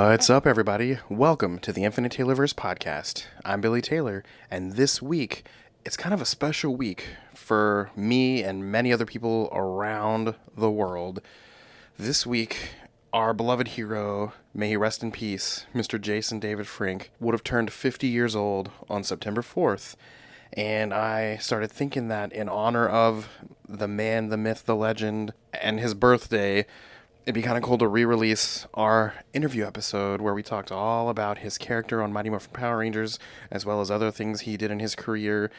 What's up, everybody? Welcome to the Infinite Taylorverse podcast. I'm Billy Taylor, and this week, it's kind of a special week for me and many other people around the world. This week, our beloved hero, may he rest in peace, Mr. Jason David Frank, would have turned 50 years old on September 4th. And I started thinking that in honor of the man, the myth, the legend, and his birthday, it'd be kind of cool to re-release our interview episode where we talked all about his character on Mighty Morphin Power Rangers, as well as other things he did in his career.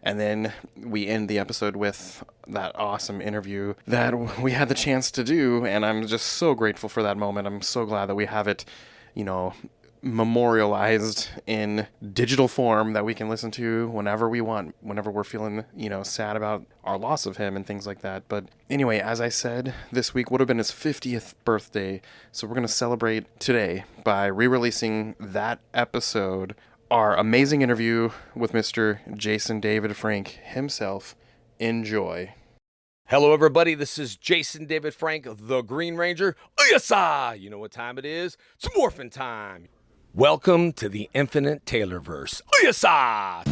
And then we end the episode with that awesome interview that we had the chance to do, and I'm just so grateful for that moment. I'm so glad that we have it, memorialized in digital form that we can listen to whenever we want, whenever we're feeling, sad about our loss of him and things like that. But anyway, as I said, this week would have been his 50th birthday, so we're going to celebrate today by re-releasing that episode, our amazing interview with Mr. Jason David Frank himself. Enjoy. Hello, everybody. This is Jason David Frank, the Green Ranger. Ooh-yah-sah! You know what time it is? It's Morphin time. Welcome to the Infinite Taylorverse. Ooh-yah-sah!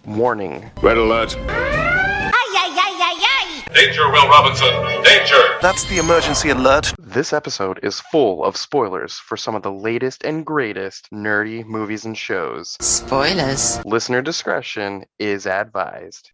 Warning. Red alert. Ay, ay, ay, ay, ay! Danger, Will Robinson. Danger! That's the emergency alert. This episode is full of spoilers for some of the latest and greatest nerdy movies and shows. Spoilers. Listener discretion is advised.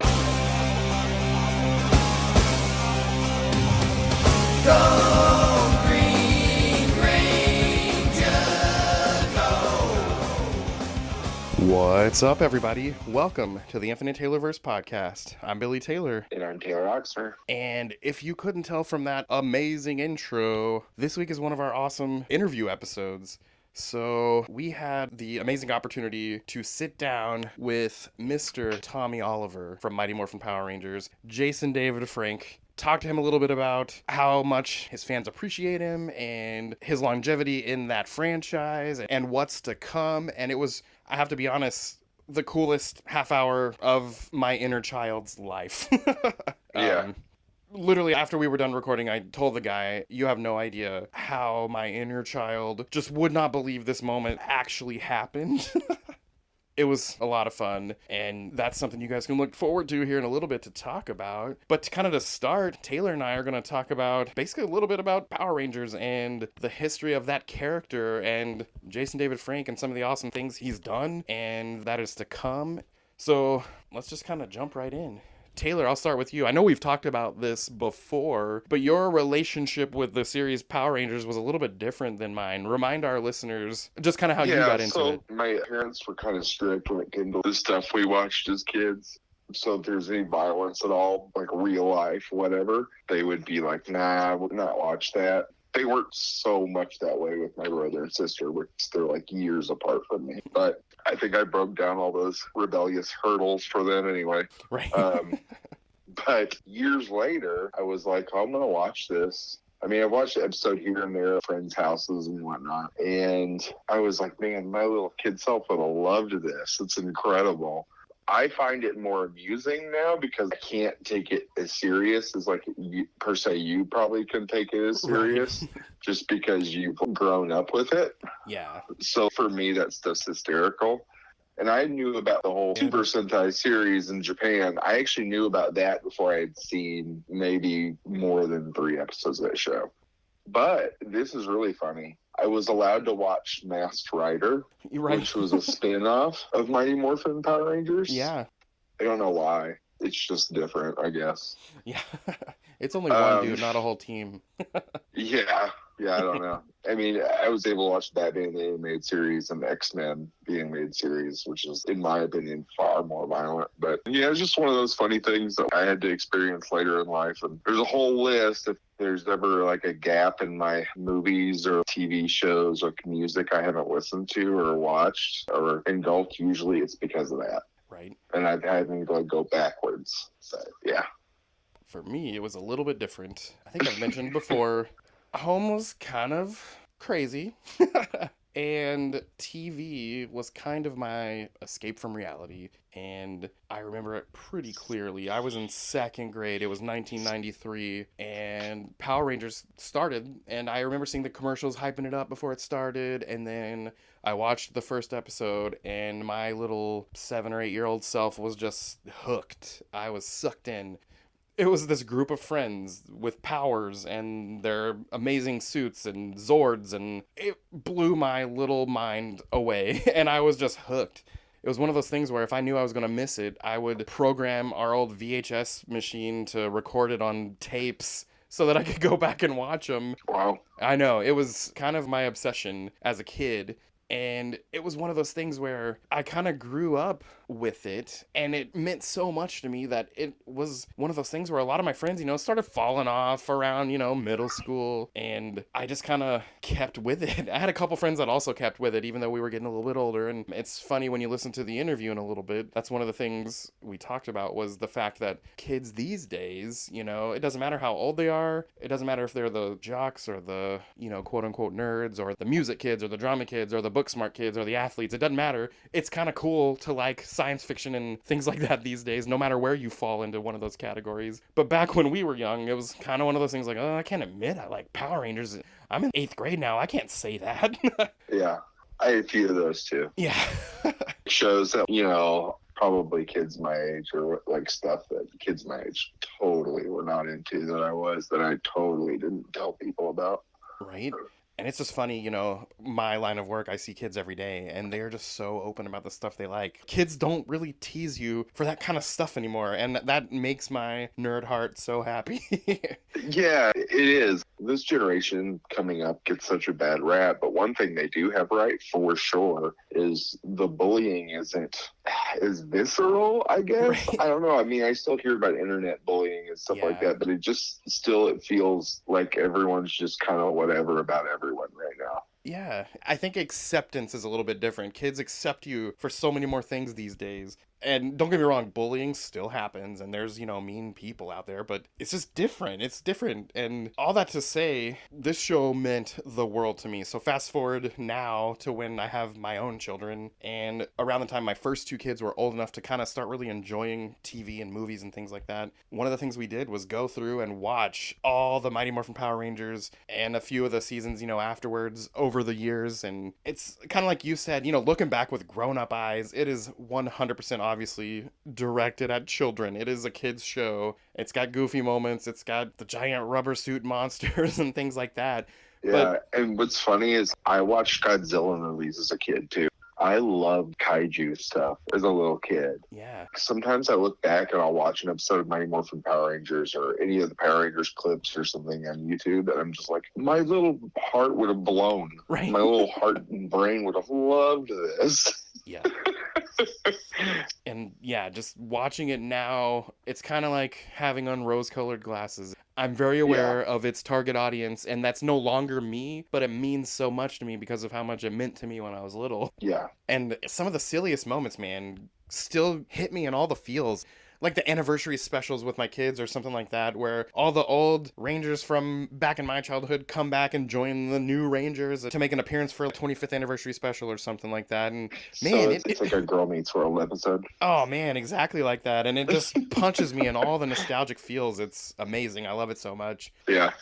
What's up, everybody? Welcome to the Infinite Taylorverse podcast. I'm Billy Taylor. And I'm Taylor Oxner. And if you couldn't tell from that amazing intro, this week is one of our awesome interview episodes. So we had the amazing opportunity to sit down with Mr. Tommy Oliver from Mighty Morphin Power Rangers, Jason David Frank, talk to him a little bit about how much his fans appreciate him and his longevity in that franchise and what's to come. And it was, I have to be honest, the coolest half hour of my inner child's life. Yeah. Literally, after we were done recording, I told the guy, you have no idea how my inner child just would not believe this moment actually happened. It was a lot of fun, and that's something you guys can look forward to here in a little bit to talk about. But to start, Taylor and I are going to talk about basically a little bit about Power Rangers and the history of that character and Jason David Frank and some of the awesome things he's done and that is to come. So let's just kind of jump right in. Taylor, I'll start with you. I know we've talked about this before, but your relationship with the series Power Rangers was a little bit different than mine. Remind our listeners just kind of how you got into it. My parents were kind of strict when it came to the stuff we watched as kids. So if there's any violence at all, like real life, whatever, they would be like, nah, we'll not watch that. They weren't so much that way with my brother and sister, which they're like years apart from me. But I think I broke down all those rebellious hurdles for them anyway. Right. But years later, I was like, I'm going to watch this. I mean, I watched the episode here and there at friends' houses and whatnot. And I was like, man, my little kid self would have loved this. It's incredible. I find it more amusing now because I can't take it as serious as you probably can take it as serious just because you've grown up with it. Yeah. So for me, that stuff's hysterical. And I knew about the whole Super Sentai series in Japan. I actually knew about that before I had seen maybe more than 3 episodes of that show. But this is really funny. I was allowed to watch Masked Rider, which was a spin-off of Mighty Morphin Power Rangers. Yeah. I don't know why. It's just different, I guess. Yeah. It's only one dude, not a whole team. Yeah. Yeah, I don't know. I mean, I was able to watch Batman the Animated Series and X-Men the Animated Series, which is, in my opinion, far more violent. But yeah, it's just one of those funny things that I had to experience later in life. And there's a whole list. If there's ever like a gap in my movies or TV shows or music I haven't listened to or watched or engulfed, usually it's because of that. Right. And I've had to like go backwards. So yeah. For me, it was a little bit different. I think I've mentioned before, home was kind of crazy. And TV was kind of my escape from reality. And I remember it pretty clearly. I was in second grade. It was 1993. And Power Rangers started. And I remember seeing the commercials hyping it up before it started. And then I watched the first episode. And my little 7 or 8 year old self was just hooked. I was sucked in. It was this group of friends with powers and their amazing suits and Zords, and it blew my little mind away, and I was just hooked. It was one of those things where if I knew I was going to miss it, I would program our old VHS machine to record it on tapes so that I could go back and watch them. Wow. I know, it was kind of my obsession as a kid. And it was one of those things where I kind of grew up with it, and it meant so much to me that it was one of those things where a lot of my friends, started falling off around, middle school, and I just kind of kept with it. I had a couple friends that also kept with it, even though we were getting a little bit older. And it's funny when you listen to the interview in a little bit, that's one of the things we talked about was the fact that kids these days, it doesn't matter how old they are. It doesn't matter if they're the jocks or the, quote unquote nerds or the music kids or the drama kids or the book smart kids or the athletes. It doesn't matter. It's kind of cool to like science fiction and things like that these days, no matter where you fall into one of those categories. But back when we were young, it was kind of one of those things like, oh, I can't admit I like Power Rangers. I'm in 8th grade now. I can't say that. Yeah. I had a few of those too. Yeah. Shows that, probably kids my age or like stuff that kids my age totally were not into that I totally didn't tell people about. Right. And it's just funny, my line of work, I see kids every day, and they're just so open about the stuff they like. Kids don't really tease you for that kind of stuff anymore, and that makes my nerd heart so happy. Yeah, it is. This generation coming up gets such a bad rap, but one thing they do have right for sure is the bullying is visceral, I guess. Right. I don't know. I mean, I still hear about internet bullying and stuff like that, but it feels like everyone's just kind of whatever about everyone right now. Yeah, I think acceptance is a little bit different. Kids accept you for so many more things these days. And don't get me wrong, bullying still happens, and there's, mean people out there, but it's just different. It's different. And all that to say, this show meant the world to me. So fast forward now to when I have my own children, and around the time my first 2 kids were old enough to kind of start really enjoying TV and movies and things like that, one of the things we did was go through and watch all the Mighty Morphin Power Rangers and a few of the seasons, afterwards over the years. And it's kind of like you said, looking back with grown-up eyes, it is 100% obviously directed at children. It is a kid's show. It's got goofy moments. It's got the giant rubber suit monsters and things like that. Yeah, and what's funny is I watched Godzilla movies as a kid too. I loved kaiju stuff as a little kid. Yeah. Sometimes I look back and I'll watch an episode of Mighty Morphin Power Rangers or any of the Power Rangers clips or something on YouTube, and I'm just like, my little heart would have blown. Right. My little heart and brain would have loved this. Yeah. And yeah, just watching it now, it's kind of like having on rose-colored glasses. I'm very aware of its target audience, and that's no longer me, but it means so much to me because of how much it meant to me when I was little. Yeah. And some of the silliest moments, man, still hit me in all the feels. Like the anniversary specials with my kids or something like that, where all the old Rangers from back in my childhood come back and join the new Rangers to make an appearance for a 25th anniversary special or something like that. And man, so it's like a Girl Meets World episode. Oh man, exactly like that. And it just punches me in all the nostalgic feels. It's amazing. I love it so much. Yeah.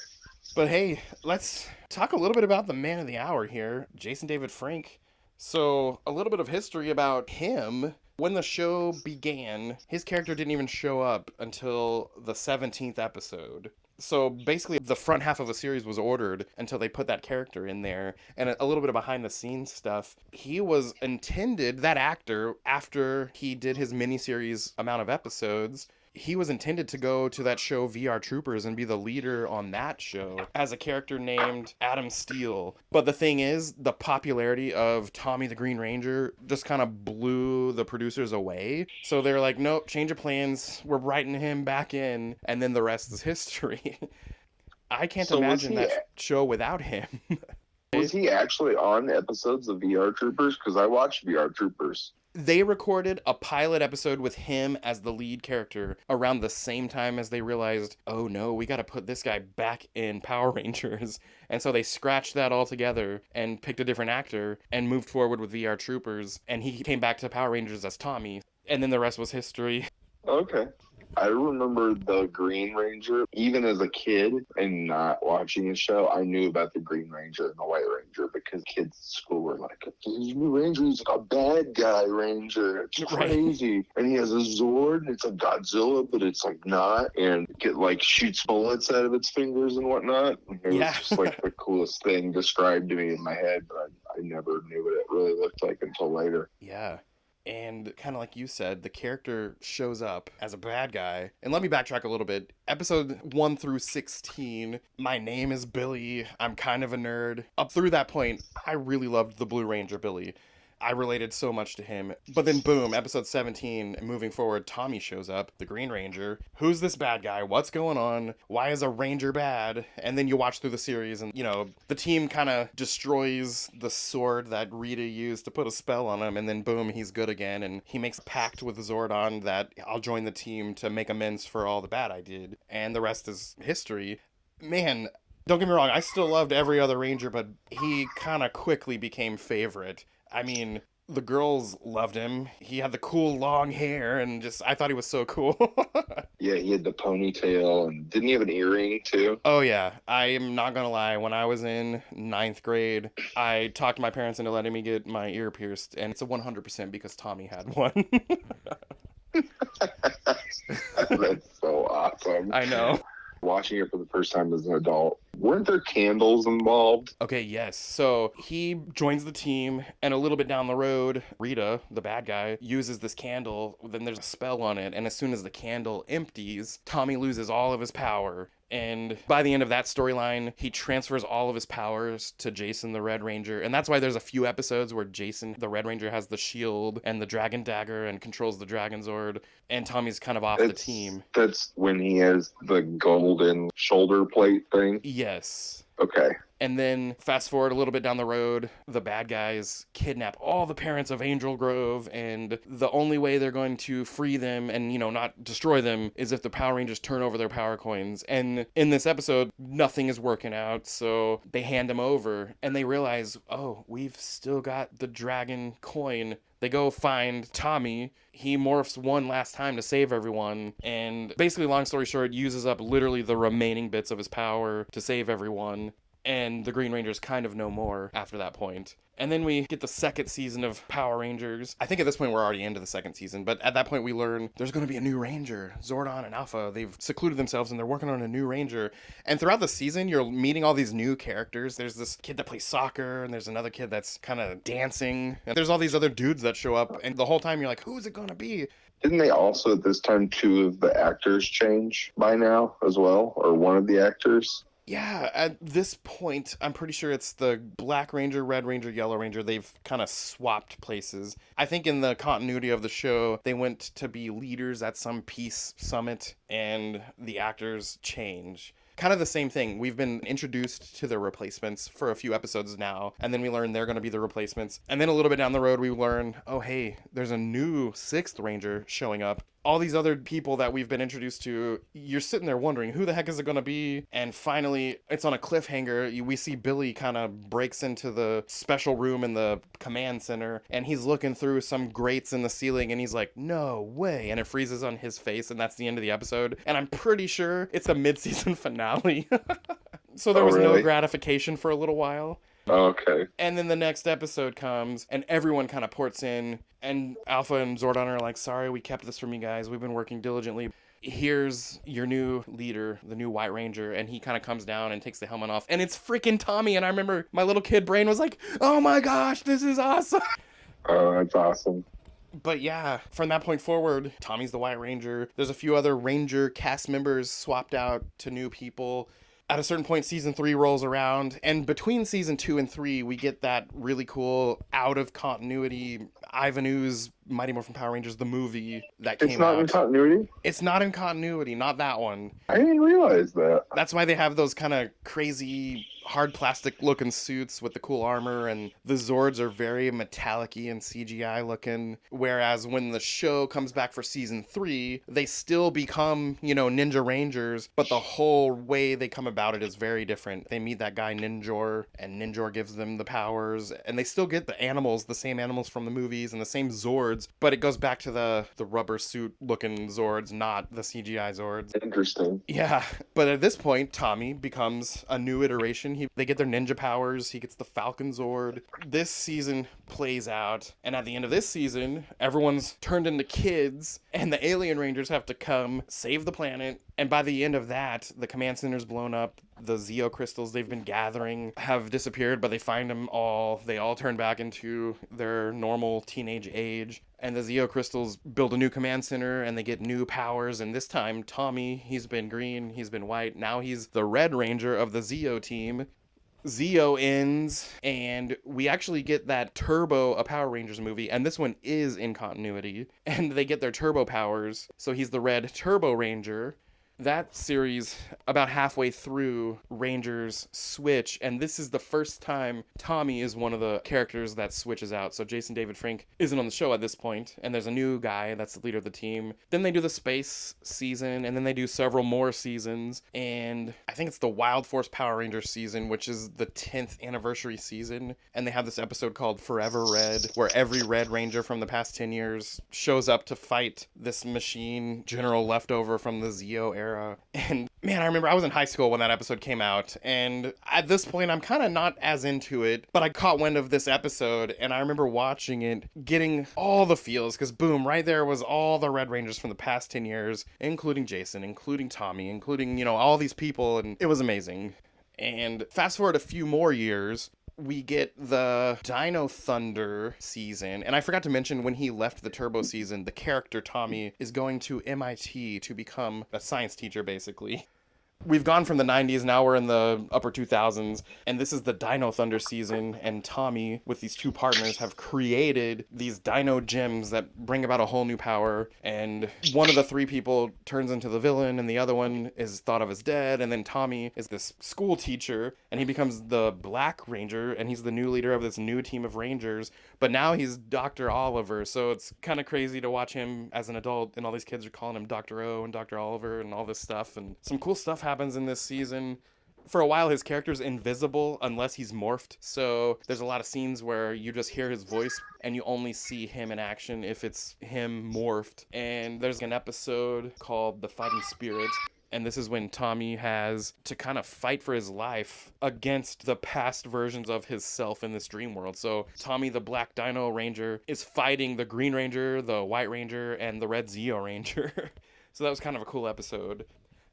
But hey, let's talk a little bit about the man of the hour here, Jason David Frank. So a little bit of history about him. When the show began, his character didn't even show up until the 17th episode. So basically, the front half of the series was ordered until they put that character in there. And a little bit of behind-the-scenes stuff. He was intended, that actor, after he did his miniseries amount of episodes, He was intended to go to that show VR Troopers and be the leader on that show as a character named Adam Steele. But the thing is, the popularity of Tommy the Green Ranger just kind of blew the producers away. So they're like, nope, change of plans. We're writing him back in. And then the rest is history. I can't imagine that show without him. Was he actually on episodes of VR Troopers? Because I watched VR Troopers. They recorded a pilot episode with him as the lead character around the same time as they realized, oh no, we got to put this guy back in Power Rangers. And so they scratched that all together and picked a different actor and moved forward with VR Troopers. And he came back to Power Rangers as Tommy. And then the rest was history. Okay. I remember the Green Ranger, even as a kid and not watching the show, I knew about the Green Ranger and the White Ranger because kids at school were like, this new Ranger is like a bad guy Ranger. It's crazy. Right. And he has a Zord and it's a Godzilla, but it's like not. And it like shoots bullets out of its fingers and whatnot. And it was just like the coolest thing described to me in my head, but I never knew what it really looked like until later. Yeah. And kind of like you said, the character shows up as a bad guy. And let me backtrack a little bit. Episode 1 through 16, my name is Billy. I'm kind of a nerd. Up through that point, I really loved the Blue Ranger Billy. I related so much to him. But then boom, episode 17, moving forward, Tommy shows up, the Green Ranger. Who's this bad guy? What's going on? Why is a ranger bad? And then you watch through the series and, you know, the team kind of destroys the sword that Rita used to put a spell on him. And then boom, he's good again. And he makes a pact with Zordon that I'll join the team to make amends for all the bad I did. And the rest is history. Man, don't get me wrong, I still loved every other Ranger, but he kind of quickly became favorite. I mean, the girls loved him. He had the cool long hair and just, I thought he was so cool. Yeah, he had the ponytail and didn't he have an earring too? Oh yeah, I am not gonna lie. When I was in 9th grade, I talked my parents into letting me get my ear pierced, and it's a 100% because Tommy had one. That's so awesome. I know. Watching it for the first time as an adult, weren't there candles involved? Okay, yes. So he joins the team, and a little bit down the road, Rita, the bad guy, uses this candle. Then there's a spell on it, and as soon as the candle empties, Tommy loses all of his power. And by the end of that storyline, he transfers all of his powers to Jason the Red Ranger. And that's why there's a few episodes where Jason the Red Ranger has the shield and the dragon dagger and controls the Dragon Zord. And Tommy's kind of off the team. That's when he has the golden shoulder plate thing? Yes. Okay. And then fast forward a little bit down the road, the bad guys kidnap all the parents of Angel Grove, and the only way they're going to free them and, you know, not destroy them is if the Power Rangers turn over their power coins. And in this episode, nothing is working out, so they hand them over, and they realize, oh, we've still got the dragon coin. They go find Tommy. He morphs one last time to save everyone. And basically, long story short, uses up literally the remaining bits of his power to save everyone. And the Green Rangers kind of no more after that point. And then we get the second season of Power Rangers. I think at this point we're already into the second season, but at that point we learn there's going to be a new Ranger. Zordon and Alpha, they've secluded themselves and they're working on a new Ranger. And throughout the season, you're meeting all these new characters. There's this kid that plays soccer, and there's another kid that's kind of dancing. And there's all these other dudes that show up, and the whole time you're like, who's it going to be? Didn't they also at this time, 2 of the actors change by now as well? Or one of the actors? Yeah, at this point, I'm pretty sure it's the Black Ranger, Red Ranger, Yellow Ranger. They've kind of swapped places. I think in the continuity of the show, they went to be leaders at some peace summit, and the actors change. Kind of the same thing. We've been introduced to the replacements for a few episodes now, and then we learn they're going to be the replacements. And then a little bit down the road, we learn, oh, hey, there's a new 6th Ranger showing up. All these other people that we've been introduced to, you're sitting there wondering, who the heck is it going to be? And finally, it's on a cliffhanger. We see Billy kind of breaks into the special room in the command center, and he's looking through some grates in the ceiling, and he's like, no way. And it freezes on his face, and that's the end of the episode. And I'm pretty sure it's a mid-season finale. So there was no gratification for a little while. Okay. And then the next episode comes, and everyone kind of ports in, and Alpha and Zordon are like, sorry, we kept this from you guys. We've been working diligently. Here's your new leader, the new White Ranger, and he kind of comes down and takes the helmet off, and it's freaking Tommy. And I remember my little kid brain was like, oh my gosh, this is awesome. Oh, that's awesome. But yeah, from that point forward, Tommy's the White Ranger. There's a few other Ranger cast members swapped out to new people. At a certain point, season 3 rolls around, and between season 2 and 3, we get that really cool out of continuity Ivan Ooze Mighty Morphin Power Rangers the movie that came out. It's not in continuity? It's not in continuity, not that one. I didn't realize that. That's why they have those kind of crazy hard plastic looking suits with the cool armor, and the Zords are very metallic-y and CGI looking. Whereas when the show comes back for season 3, they still become, Ninja Rangers, but the whole way they come about it is very different. They meet that guy Ninjor, and Ninjor gives them the powers, and they still get the animals, the same animals from the movies, and the same Zords, but it goes back to the rubber suit looking Zords, not the CGI Zords. Interesting. Yeah, but at this point, Tommy becomes a new iteration. They get their ninja powers. He gets the Falcon Zord. This season plays out, and at the end of this season, everyone's turned into kids, and the alien rangers have to come save the planet. And by the end of that, the command center's blown up. The Zeo crystals they've been gathering have disappeared, but they find them all. They all turn back into their normal teenage age. And the Zeo crystals build a new command center, and they get new powers. And this time, Tommy, he's been green, he's been white. Now he's the Red Ranger of the Zeo team. Zeo ends, and we actually get that Turbo, a Power Rangers movie, and this one is in continuity. And they get their turbo powers, so he's the Red Turbo Ranger. That series, about halfway through, Rangers switch, and this is the first time Tommy is one of the characters that switches out. So Jason David Frank isn't on the show at this point, and there's a new guy that's the leader of the team. Then they do the space season, and then they do several more seasons, and I think it's the Wild Force Power Rangers season, which is the 10th anniversary season, and they have this episode called Forever Red, where every Red Ranger from the past 10 years shows up to fight this machine general leftover from the Zeo era. And man, I remember I was in high school when that episode came out, and at this point I'm kind of not as into it, but I caught wind of this episode, and I remember watching it, getting all the feels, because boom, right there was all the Red Rangers from the past 10 years, including Jason, including Tommy, including, all these people, and it was amazing. And fast forward a few more years, we get the Dino Thunder season. And I forgot to mention, when he left the Turbo season, the character Tommy is going to MIT to become a science teacher, basically. We've gone from the 90s, now we're in the upper 2000s, and this is the Dino Thunder season, and Tommy, with these two partners, have created these dino gems that bring about a whole new power, and one of the three people turns into the villain, and the other one is thought of as dead, and then Tommy is this school teacher, and he becomes the Black Ranger, and he's the new leader of this new team of Rangers, but now he's Dr. Oliver, so it's kind of crazy to watch him as an adult, and all these kids are calling him Dr. O and Dr. Oliver and all this stuff, and some cool stuff happens in this season. For a while, his character's invisible unless he's morphed, so there's a lot of scenes where you just hear his voice and you only see him in action if it's him morphed. And there's an episode called The Fighting Spirit, and this is when Tommy has to kind of fight for his life against the past versions of himself in this dream world. So Tommy, the Black Dino Ranger, is fighting the Green Ranger, the White Ranger, and the Red Zeo Ranger. So that was kind of a cool episode.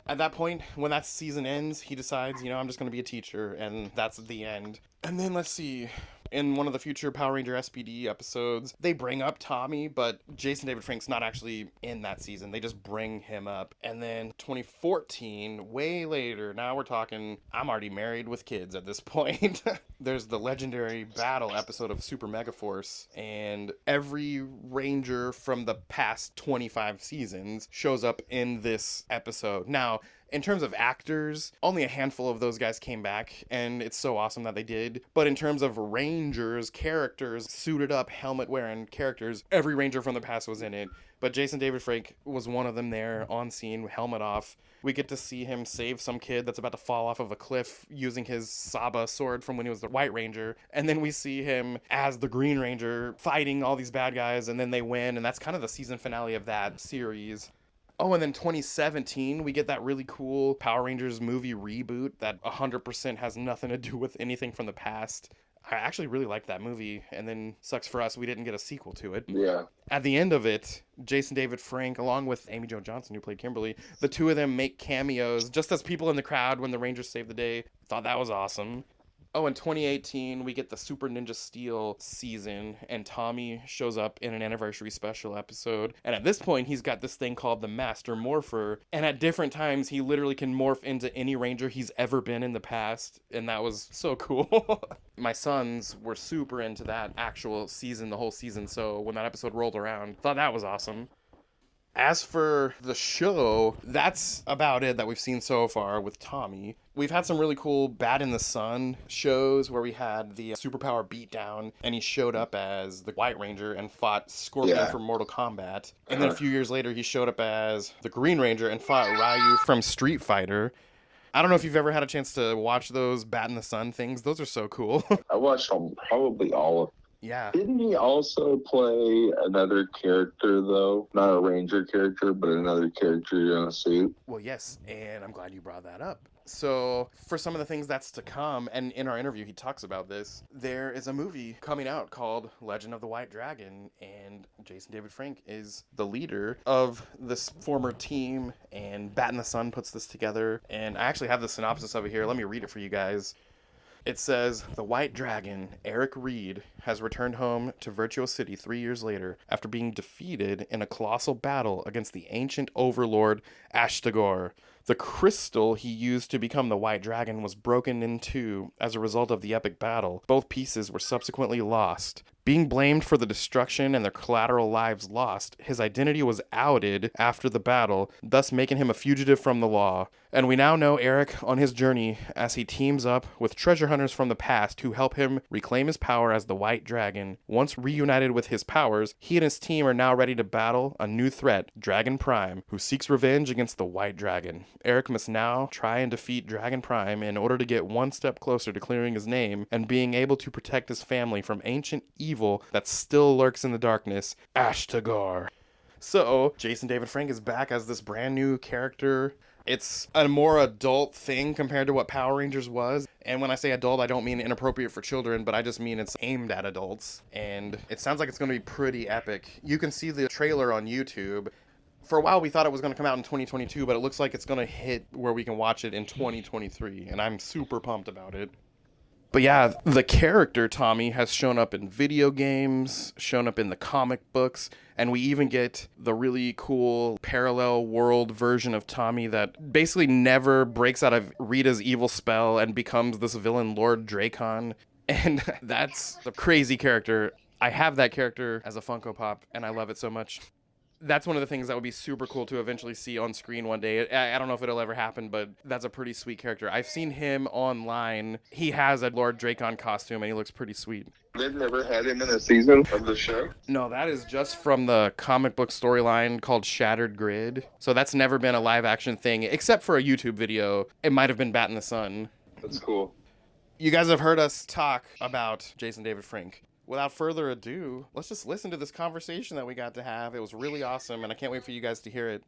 At that point, when that season ends, he decides, I'm just going to be a teacher, and that's the end. And then, let's see, in one of the future Power Ranger SPD episodes, they bring up Tommy, but Jason David Frank's not actually in that season. They just bring him up. And then 2014, way later, now we're talking, I'm already married with kids at this point. There's the legendary battle episode of Super Mega Force, and every Ranger from the past 25 seasons shows up in this episode. Now, in terms of actors, only a handful of those guys came back, and it's so awesome that they did. But in terms of Rangers, characters, suited up, helmet-wearing characters, every Ranger from the past was in it. But Jason David Frank was one of them there, on scene, helmet off. We get to see him save some kid that's about to fall off of a cliff using his Saba sword from when he was the White Ranger. And then we see him as the Green Ranger fighting all these bad guys, and then they win, and that's kind of the season finale of that series. Oh, and then 2017, we get that really cool Power Rangers movie reboot that 100% has nothing to do with anything from the past. I actually really liked that movie, and then sucks for us we didn't get a sequel to it. Yeah. At the end of it, Jason David Frank, along with Amy Jo Johnson, who played Kimberly, the two of them make cameos just as people in the crowd when the Rangers save the day. Thought that was awesome. Oh, in 2018, we get the Super Ninja Steel season, and Tommy shows up in an anniversary special episode. And at this point, he's got this thing called the Master Morpher. And at different times, he literally can morph into any ranger he's ever been in the past. And that was so cool. My sons were super into that actual season, the whole season. So when that episode rolled around, thought that was awesome. As for the show, that's about it that we've seen so far with Tommy. We've had some really cool Bad in the Sun shows where we had the superpower beatdown, and he showed up as the White Ranger and fought Scorpion from Mortal Kombat. And then a few years later, he showed up as the Green Ranger and fought Ryu from Street Fighter. I don't know if you've ever had a chance to watch those Bat in the Sun things. Those are so cool. I watched probably all of them. Yeah. Didn't he also play another character, though? Not a ranger character, but another character in a suit? Well, yes, and I'm glad you brought that up. So, for some of the things that's to come, and in our interview he talks about this, there is a movie coming out called Legend of the White Dragon, and Jason David Frank is the leader of this former team, and Bat in the Sun puts this together, and I actually have the synopsis of it here. Let me read it for you guys. It says, the White Dragon, Eric Reed, has returned home to Virtual City 3 years later after being defeated in a colossal battle against the ancient overlord Ashtagor. The crystal he used to become the White Dragon was broken in two as a result of the epic battle. Both pieces were subsequently lost. Being blamed for the destruction and their collateral lives lost, his identity was outed after the battle, thus making him a fugitive from the law. And we now know Eric on his journey as he teams up with treasure hunters from the past who help him reclaim his power as the White Dragon. Once reunited with his powers, he and his team are now ready to battle a new threat, Dragon Prime, who seeks revenge against the White Dragon. Eric must now try and defeat Dragon Prime in order to get one step closer to clearing his name and being able to protect his family from ancient evil that still lurks in the darkness, Ashtagor. So, Jason David Frank is back as this brand new character. It's a more adult thing compared to what Power Rangers was. And when I say adult, I don't mean inappropriate for children, but I just mean it's aimed at adults. And it sounds like it's going to be pretty epic. You can see the trailer on YouTube. For a while, we thought it was going to come out in 2022, but it looks like it's going to hit where we can watch it in 2023. And I'm super pumped about it. But yeah, the character Tommy has shown up in video games, shown up in the comic books, and we even get the really cool parallel world version of Tommy that basically never breaks out of Rita's evil spell and becomes this villain Lord Dracon. And that's a crazy character. I have that character as a Funko Pop, and I love it so much. That's one of the things that would be super cool to eventually see on screen one day. I don't know if it'll ever happen, but that's a pretty sweet character. I've seen him online. He has a Lord Dracon costume, and he looks pretty sweet. They've never had him in a season of the show? No, that is just from the comic book storyline called Shattered Grid. So that's never been a live-action thing, except for a YouTube video. It might have been Bat in the Sun. That's cool. You guys have heard us talk about Jason David Frank. Without further ado, let's just listen to this conversation that we got to have. It was really awesome, and I can't wait for you guys to hear it.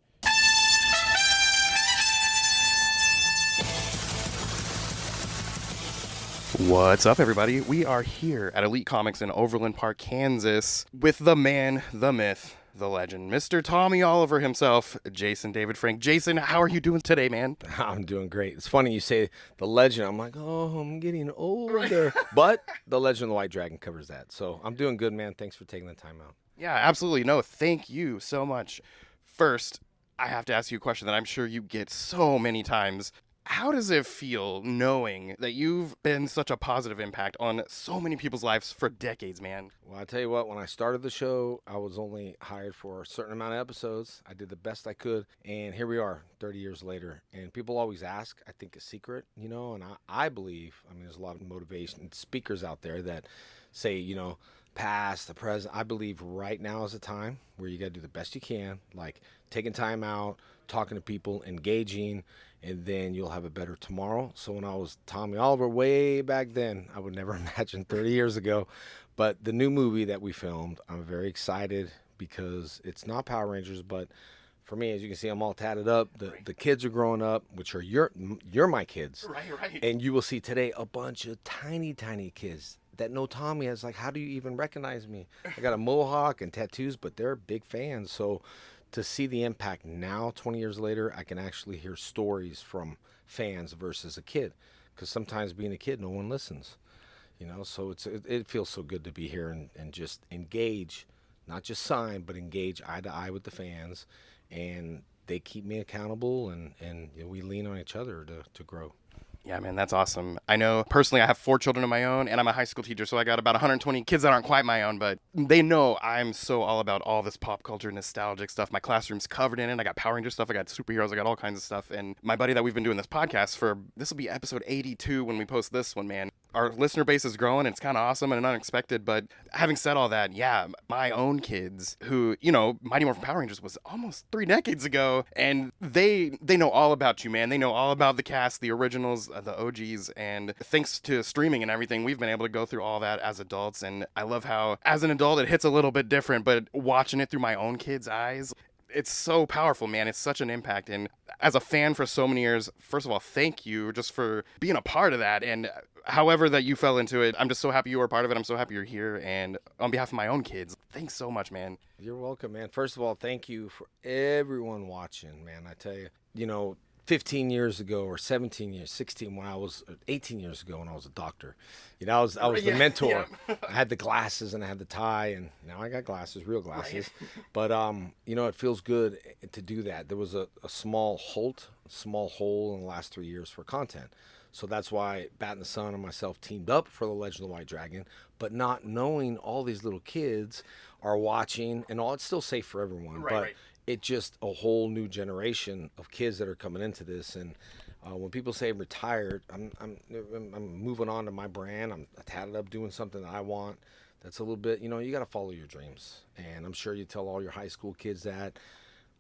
What's up, everybody? We are here at Elite Comics in Overland Park, Kansas, with the man, the myth, the legend, Mr. Tommy Oliver himself, Jason David Frank. Jason, how are you doing today, man? I'm doing great. It's funny you say the legend. I'm like, oh, I'm getting older. But the Legend of the White Dragon covers that. So I'm doing good, man. Thanks for taking the time out. Yeah, absolutely. No, thank you so much. First, I have to ask you a question that I'm sure you get so many times. How does it feel knowing that you've been such a positive impact on so many people's lives for decades, man? Well, I tell you what, when I started the show, I was only hired for a certain amount of episodes. I did the best I could, and here we are 30 years later. And people always ask, I think, a secret, you know, and I believe, I mean, there's a lot of motivation speakers out there that say, you know, past, the present. I believe right now is the time where you got to do the best you can, like taking time out, talking to people, engaging, and then you'll have a better tomorrow. So when I was Tommy Oliver way back then, I would never imagine 30 years ago. But the new movie that we filmed, I'm very excited because it's not Power Rangers, but for me, as you can see, I'm all tatted up. The kids are growing up, which are you're my kids. Right. And you will see today a bunch of tiny kids that know Tommy as like, how do you even recognize me? I got a mohawk and tattoos, but they're big fans. So to see the impact now, 20 years later, I can actually hear stories from fans versus a kid. because sometimes being a kid, no one listens. So it feels so good to be here and just engage, not just sign, but engage eye to eye with the fans, and they keep me accountable, and we lean on each other to grow. Yeah, man, that's awesome. I know personally I have 4 children of my own, and I'm a high school teacher, so I got about 120 kids that aren't quite my own, but they know I'm so all about all this pop culture, nostalgic stuff. My classroom's covered in it. I got Power Ranger stuff, I got superheroes, I got all kinds of stuff. And my buddy that we've been doing this podcast for, this will be episode 82 when we post this one, man. Our listener base is growing, and it's kind of awesome and unexpected. But having said all that, yeah, my own kids who, Mighty Morphin Power Rangers was almost 3 decades ago, and they know all about you, man. They know all about the cast, the originals, the OGs, and thanks to streaming and everything, we've been able to go through all that as adults. And I love how, as an adult, it hits a little bit different, but watching it through my own kids' eyes, it's so powerful, man. It's such an impact. And as a fan for so many years, first of all, thank you just for being a part of that. And however that you fell into it, I'm just so happy you were a part of it. I'm so happy you're here. And on behalf of my own kids, thanks so much, man. You're welcome, man. First of all, thank you for everyone watching, man. I tell you, 15 years ago or 17 years, 16 when I was 18 years ago when I was a doctor. I was the mentor. Yeah. I had the glasses and I had the tie, and now I got glasses, real glasses. Right. But it feels good to do that. There was a small hole in the last 3 years for content. So that's why Bat and the Sun and myself teamed up for The Legend of the White Dragon, but not knowing all these little kids are watching, and all, it's still safe for everyone. Right. It's just a whole new generation of kids that are coming into this. And when people say I'm retired, I'm moving on to my brand. I'm tatted up doing something that I want. That's a little bit, you got to follow your dreams. And I'm sure you tell all your high school kids that.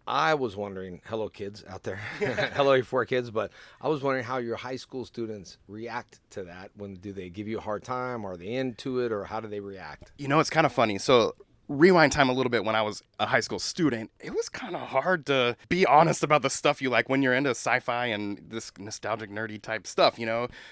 I was wondering, hello kids out there, hello you 4 kids, but I was wondering how your high school students react to that. Do they give you a hard time? Are they into it, or how do they react? It's kind of funny. So rewind time a little bit when I was a high school student, it was kind of hard to be honest about the stuff you like when you're into sci-fi and this nostalgic nerdy type stuff,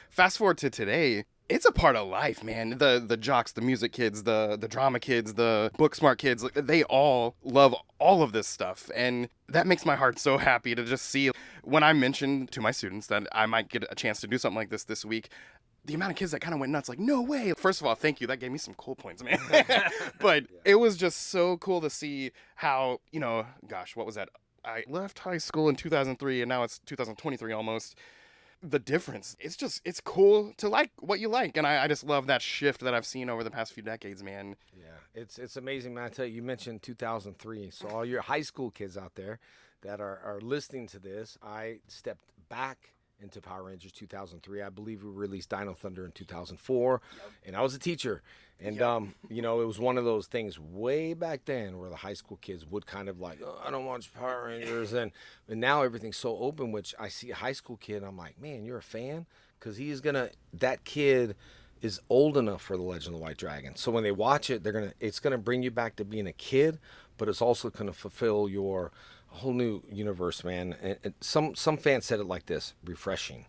Fast forward to today, it's a part of life, man. The jocks, the music kids, the drama kids, the book smart kids, they all love all of this stuff. And that makes my heart so happy to just see when I mentioned to my students that I might get a chance to do something like this week, the amount of kids that kind of went nuts, like, no way. First of all, thank you. That gave me some cool points, man. But it was just so cool to see how, what was that? I left high school in 2003 and now it's 2023 almost. The difference, it's cool to like what you like. And I just love that shift that I've seen over the past few decades, man. Yeah, it's amazing, man. I tell you mentioned 2003. So all your high school kids out there that are listening to this, I stepped back into Power Rangers 2003. I believe we released Dino Thunder in 2004, and I was a teacher. And, it was one of those things way back then where the high school kids would kind of like, oh, I don't watch Power Rangers. And now everything's so open, which I see a high school kid, I'm like, man, you're a fan? Because that kid is old enough for The Legend of the White Dragon. So when they watch it, it's going to bring you back to being a kid, but it's also going to fulfill your whole new universe, man. And some fans said it like this, refreshing.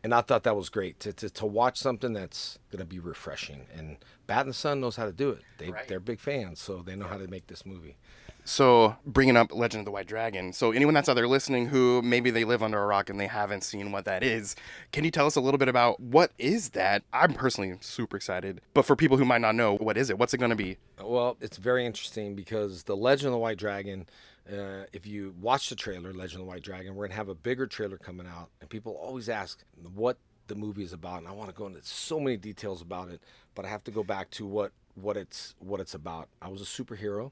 And I thought that was great to watch something that's going to be refreshing. And Bat and the Sun knows how to do it. They're big fans, so they know how to make this movie. So bringing up Legend of the White Dragon, so anyone that's out there listening who maybe they live under a rock and they haven't seen what that is, can you tell us a little bit about what is that? I'm personally super excited, but for people who might not know, what is it? What's it going to be? Well, it's very interesting because the Legend of the White Dragon, if you watch the trailer, Legend of the White Dragon, we're going to have a bigger trailer coming out, and people always ask what the movie is about, and I want to go into so many details about it, but I have to go back to what it's about. I was a superhero,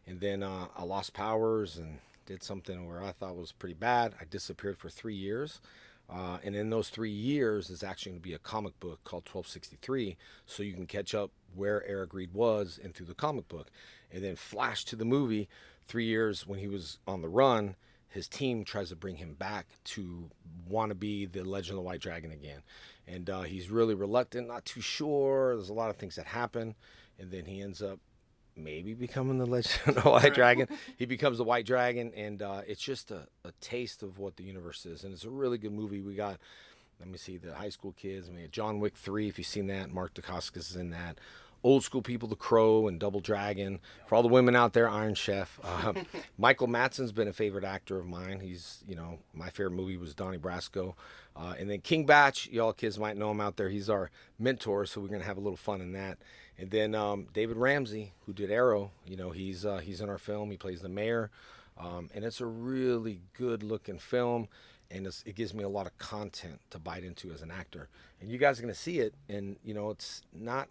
and then I lost powers and did something where I thought was pretty bad. I disappeared for 3 years, and in those 3 years is actually going to be a comic book called 1263, so you can catch up where Eric Reed was and through the comic book, and then flash to the movie. 3 years when he was on the run, his team tries to bring him back to want to be the Legend of the White Dragon again. And he's really reluctant, not too sure. There's a lot of things that happen. And then he ends up maybe becoming the Legend of the White Dragon. He becomes the White Dragon, and it's just a taste of what the universe is. And it's a really good movie. We got, let me see, the high school kids. We had John Wick 3, if you've seen that. Mark Dacascos is in that. old school people, The Crow and Double Dragon. For all the women out there, Iron Chef. Michael Madsen's been a favorite actor of mine. He's, my favorite movie was Donnie Brasco. And then King Batch, y'all kids might know him out there. He's our mentor, so we're going to have a little fun in that. And then David Ramsey, who did Arrow, he's in our film. He plays the mayor. And it's a really good looking film. And it gives me a lot of content to bite into as an actor. And you guys are going to see it. And, it's not,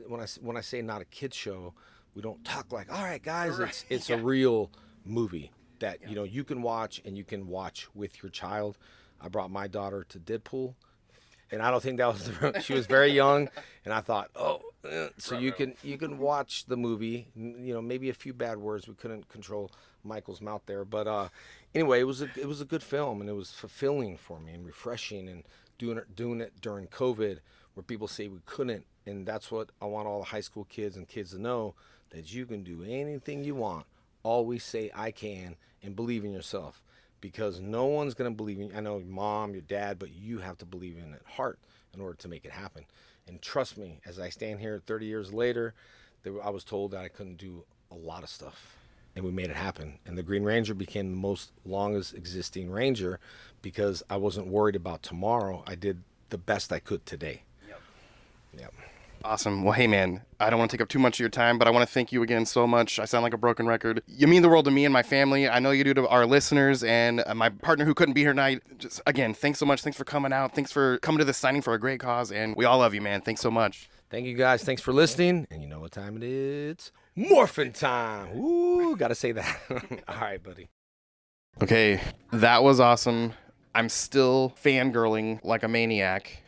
when I say not a kid's show, we don't talk like, all right, guys, it's a real movie that, you can watch and you can watch with your child. I brought my daughter to Deadpool. And I don't think that was she was very young. And I thought, so you can watch the movie, maybe a few bad words. We couldn't control Michael's mouth there. But anyway, it was a good film, and it was fulfilling for me and refreshing, and doing it during COVID where people say we couldn't. And that's what I want all the high school kids and kids to know, that you can do anything you want. Always say I can and believe in yourself, because no one's going to believe in you. I know your mom, your dad, but you have to believe in it heart in order to make it happen. And trust me, as I stand here 30 years later, I was told that I couldn't do a lot of stuff. And we made it happen. And the Green Ranger became the most longest existing Ranger because I wasn't worried about tomorrow. I did the best I could today. Yep. Awesome. Well, hey, man, I don't want to take up too much of your time, but I want to thank you again so much. I sound like a broken record. You mean the world to me and my family. I know you do to our listeners and my partner who couldn't be here tonight. Just, again, thanks so much. Thanks for coming out. Thanks for coming to this signing for a great cause. And we all love you, man. Thanks so much. Thank you, guys. Thanks for listening. And you know what time it is? Morphin time. Ooh, got to say that. All right, buddy. Okay, that was awesome. I'm still fangirling like a maniac.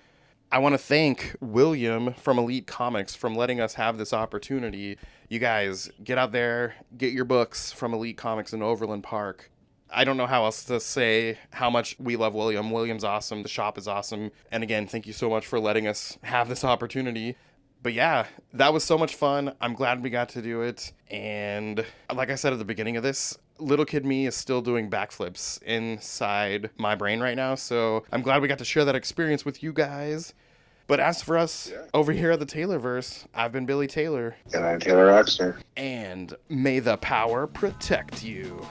I want to thank William from Elite Comics for letting us have this opportunity. You guys, get out there, get your books from Elite Comics in Overland Park. I don't know how else to say how much we love William. William's awesome. The shop is awesome. And again, thank you so much for letting us have this opportunity. But yeah, that was so much fun. I'm glad we got to do it. And like I said at the beginning of this, little kid me is still doing backflips inside my brain right now. So I'm glad we got to share that experience with you guys. But as for us over here at the Taylorverse, I've been Billy Taylor. And I'm Taylor Oxner. And may the power protect you.